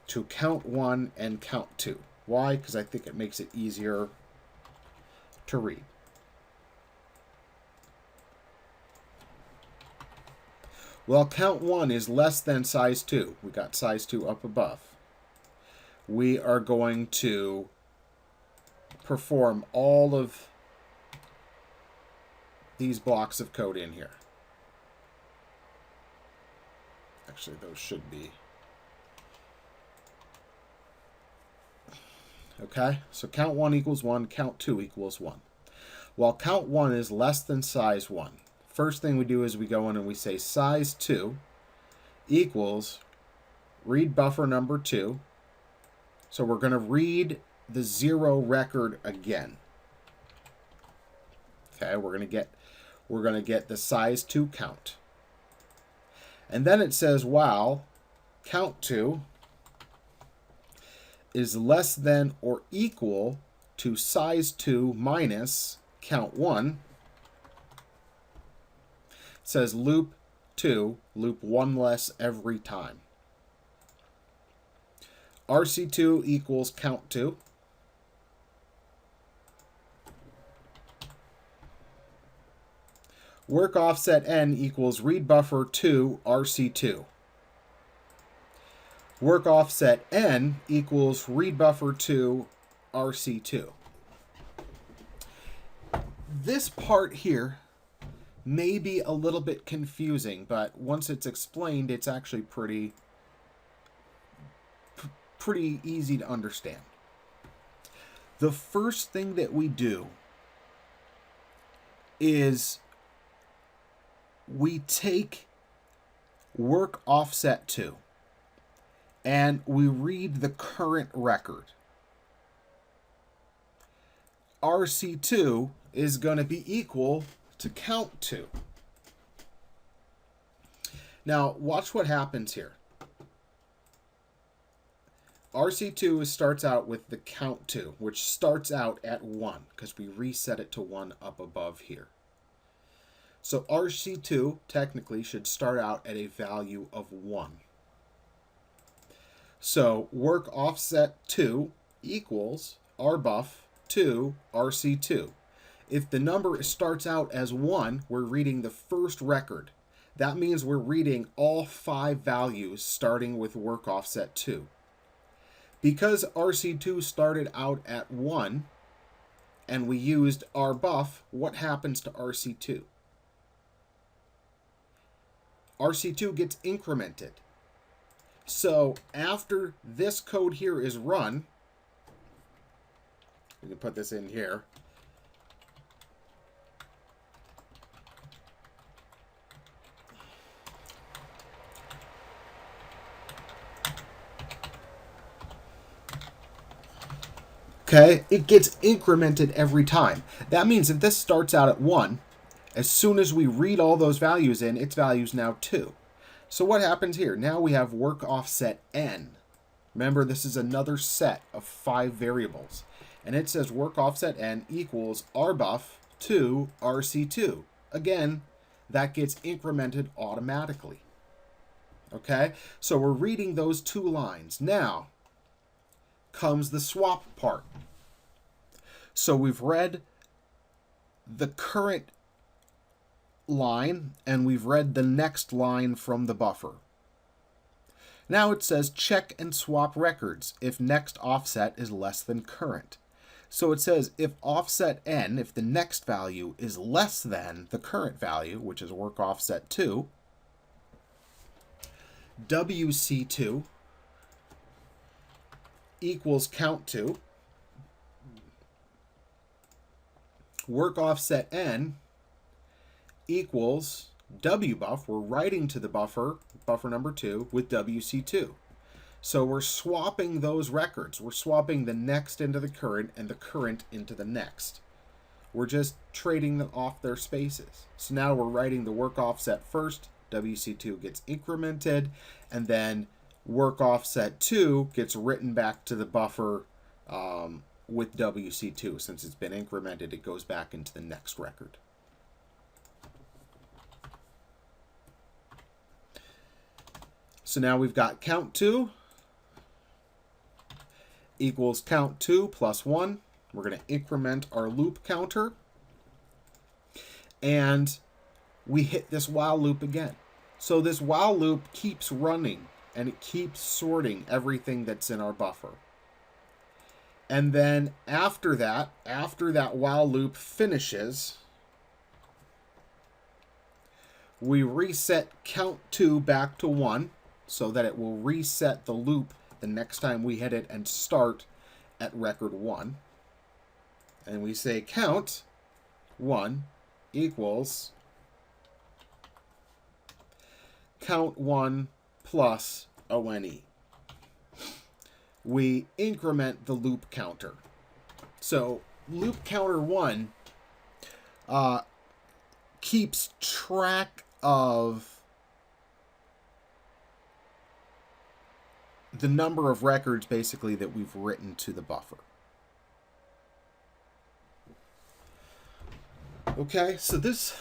Speaker 1: to count 1 and count 2. Why? Because I think it makes it easier to read. Well, count 1 is less than size 2. We got size 2 up above. We are going to perform all of these blocks of code in here. Actually, those should be. Okay, so count 1 equals 1, count 2 equals 1. While count 1 is less than size 1, first thing we do is we go in and we say size 2 equals read buffer number 2. So we're going to read the 0 record again. Okay, we're going to get the size 2 count. And then it says while count 2 is less than or equal to size 2 minus count 1, it says loop 2, loop 1 less every time. RC2 equals count 2. Work offset n equals read buffer 2 RC2. Work offset n equals read buffer 2 RC2. This part here may be a little bit confusing, but once it's explained, it's actually pretty easy to understand. The first thing that we do is we take work offset 2 and we read the current record. RC2 is going to be equal to count 2. Now, watch what happens here. RC2 starts out with the count 2, which starts out at 1, because we reset it to 1 up above here. So RC2 technically should start out at a value of 1. So work offset 2 equals rbuff 2 RC2. If the number starts out as 1, we're reading the first record. That means we're reading all 5 values starting with work offset 2. Because RC2 started out at 1 and we used rbuff, what happens to RC2? RC2 gets incremented. So after this code here is run, we can put this in here. Okay, it gets incremented every time. That means if this starts out at 1, as soon as we read all those values in, its value is now 2. So what happens here? Now we have work offset n. Remember, this is another set of 5 variables. And it says work offset n equals rbuff 2 RC2. Again, that gets incremented automatically. Okay, so we're reading those 2 lines. Now comes the swap part. So we've read the current line and we've read the next line from the buffer. Now it says check and swap records if next offset is less than current. So it says if offset n, if the next value is less than the current value, which is work offset 2, WC2 equals count 2, work offset n equals wbuff. We're writing to the buffer number 2 with WC2. So we're swapping those records. We're swapping the next into the current and the current into the next. We're just trading them off their spaces. So now we're writing the work offset first, WC2 gets incremented, and then work offset 2 gets written back to the buffer with WC2. Since it's been incremented, it goes back into the next record. So now we've got count 2 equals count 2 plus 1. We're going to increment our loop counter. And we hit this while loop again. So this while loop keeps running and it keeps sorting everything that's in our buffer. And then after that while loop finishes, we reset count 2 back to 1 so that it will reset the loop the next time we hit it and start at record 1. And we say count 1 equals count 1 plus ONE. We increment the loop counter. So loop counter 1 keeps track of the number of records basically that we've written to the buffer. Okay, so this,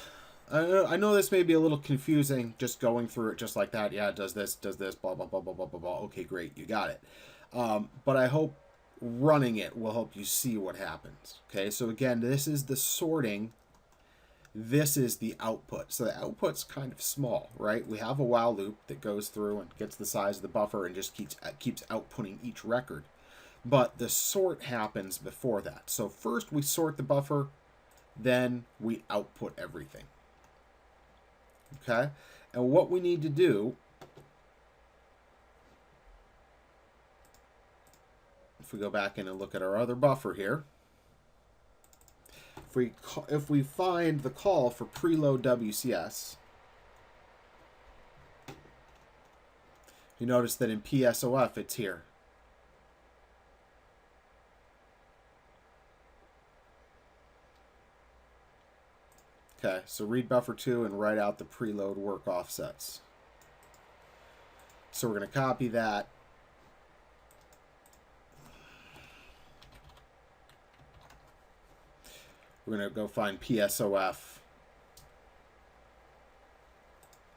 Speaker 1: I know this may be a little confusing just going through it just like that. Yeah, it does this, blah, blah, blah, blah, blah, blah, blah. Okay, great, you got it. But I hope running it will help you see what happens. Okay, so again, this is the sorting this is the output. So the output's kind of small, right? We have a while loop that goes through and gets the size of the buffer and just keeps outputting each record. But the sort happens before that. So first we sort the buffer, then we output everything. Okay? And what we need to do, if we go back in and look at our other buffer here, if we find the call for preload WCS, you notice that in PSOF it's here. Okay, so read buffer 2 and write out the preload work offsets. So we're going to copy that. We're going to go find PSOF.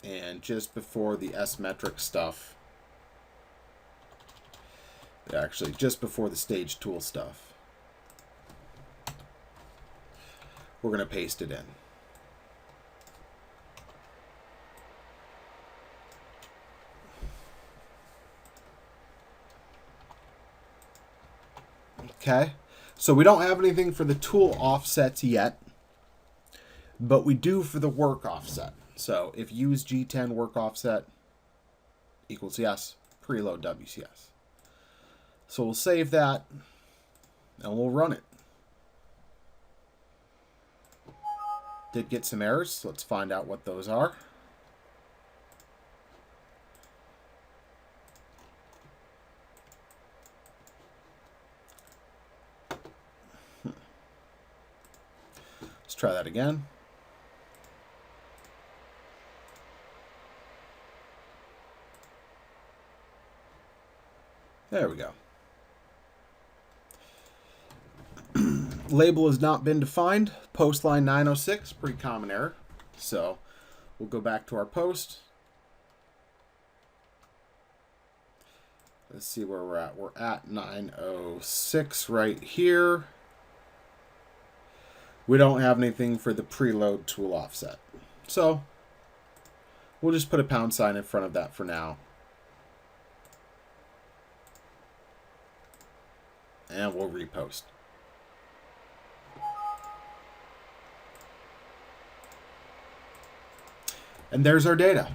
Speaker 1: And just before the S-metric stuff, actually just before the stage tool stuff, we're going to paste it in. Okay, so we don't have anything for the tool offsets yet, but we do for the work offset. So if use G10 work offset equals yes, preload WCS. So we'll save that and we'll run it. Did get some errors, so let's find out what those are. Let's try that again. There we go. Label has not been defined. Post line 906, pretty common error. So we'll go back to our post. Let's see where we're at. We're at 906 right here. We don't have anything for the preload tool offset. So we'll just put a pound sign in front of that for now. And we'll repost. And there's our data.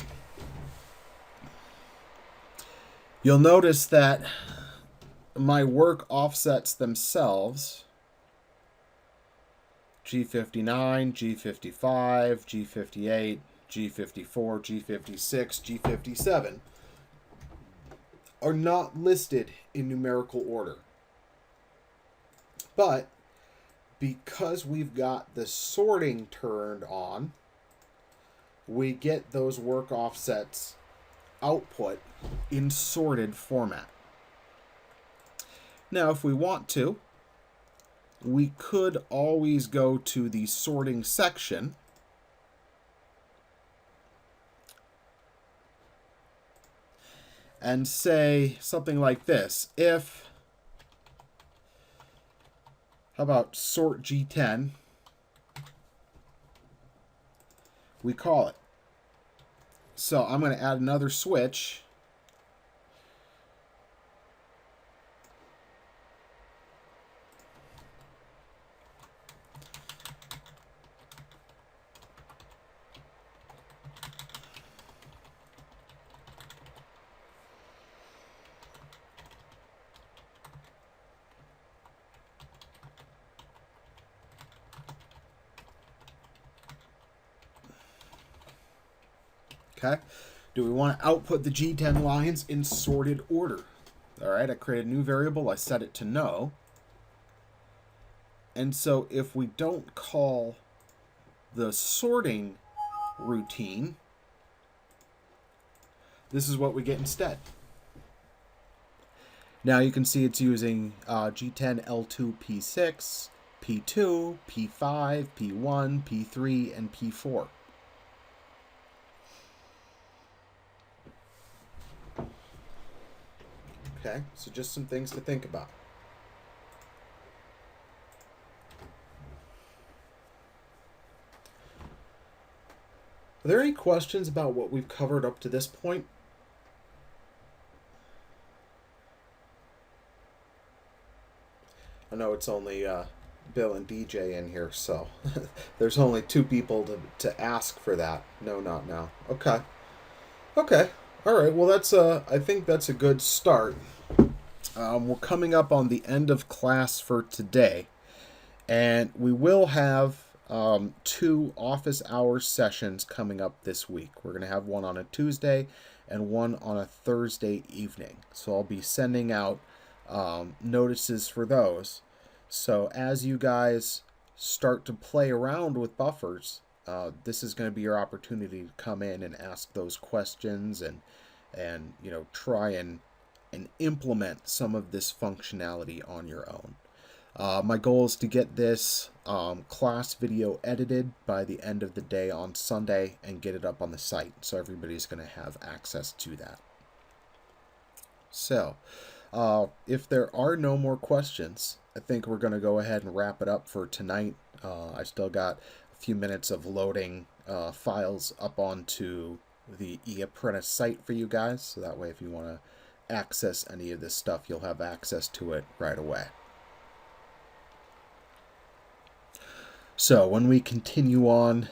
Speaker 1: You'll notice that my work offsets themselves, G59, G55, G58, G54, G56, G57, are not listed in numerical order. But because we've got the sorting turned on, we get those work offsets output in sorted format. Now, if we want to, we could always go to the sorting section and say something like this. How about sort G10? We call it. So I'm going to add another switch. Okay. Do we want to output the G10 lines in sorted order? All right, I create a new variable. I set it to no. And so if we don't call the sorting routine, this is what we get instead. Now you can see it's using G10 L2 P6, P2, P5, P1, P3, and P4. Okay, so just some things to think about. Are there any questions about what we've covered up to this point? I know it's only Bill and DJ in here, so there's only two people to ask for that. No, not now. Okay. Okay. All right. Well, I think that's a good start. We're coming up on the end of class for today, and we will have two office hours sessions coming up this week. We're going to have one on a Tuesday and one on a Thursday evening. So I'll be sending out notices for those. So as you guys start to play around with buffers, this is going to be your opportunity to come in and ask those questions and try and implement some of this functionality on your own. My goal is to get this class video edited by the end of the day on Sunday and get it up on the site, so everybody's going to have access to that. So, if there are no more questions, I think we're going to go ahead and wrap it up for tonight. I still got a few minutes of loading files up onto the eApprentice site for you guys, so that way if you want to access any of this stuff, you'll have access to it right away. So when we continue on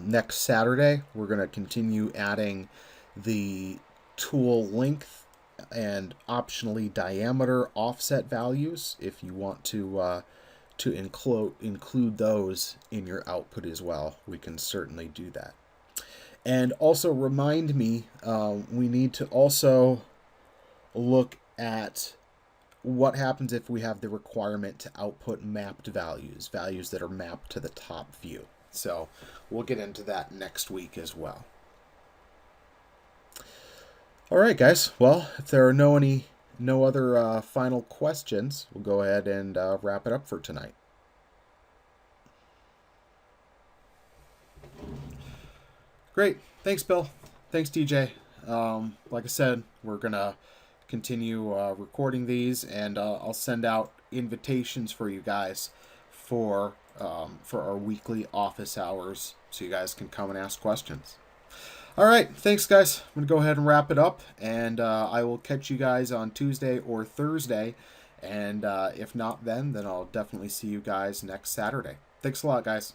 Speaker 1: next Saturday, we're going to continue adding the tool length and optionally diameter offset values if you want to include those in your output as well. We can certainly do that. And also remind me, we need to also look at what happens if we have the requirement to output mapped values that are mapped to the top view. So we'll get into that next week as well. All right, guys. Well, if there are no other final questions, we'll go ahead and wrap it up for tonight. Great. Thanks, Bill. Thanks, DJ. Like I said, we're going to continue recording these, and I'll send out invitations for you guys for our weekly office hours so you guys can come and ask questions. All right. Thanks, guys. I'm going to go ahead and wrap it up, and I will catch you guys on Tuesday or Thursday, and if not then I'll definitely see you guys next Saturday. Thanks a lot, guys.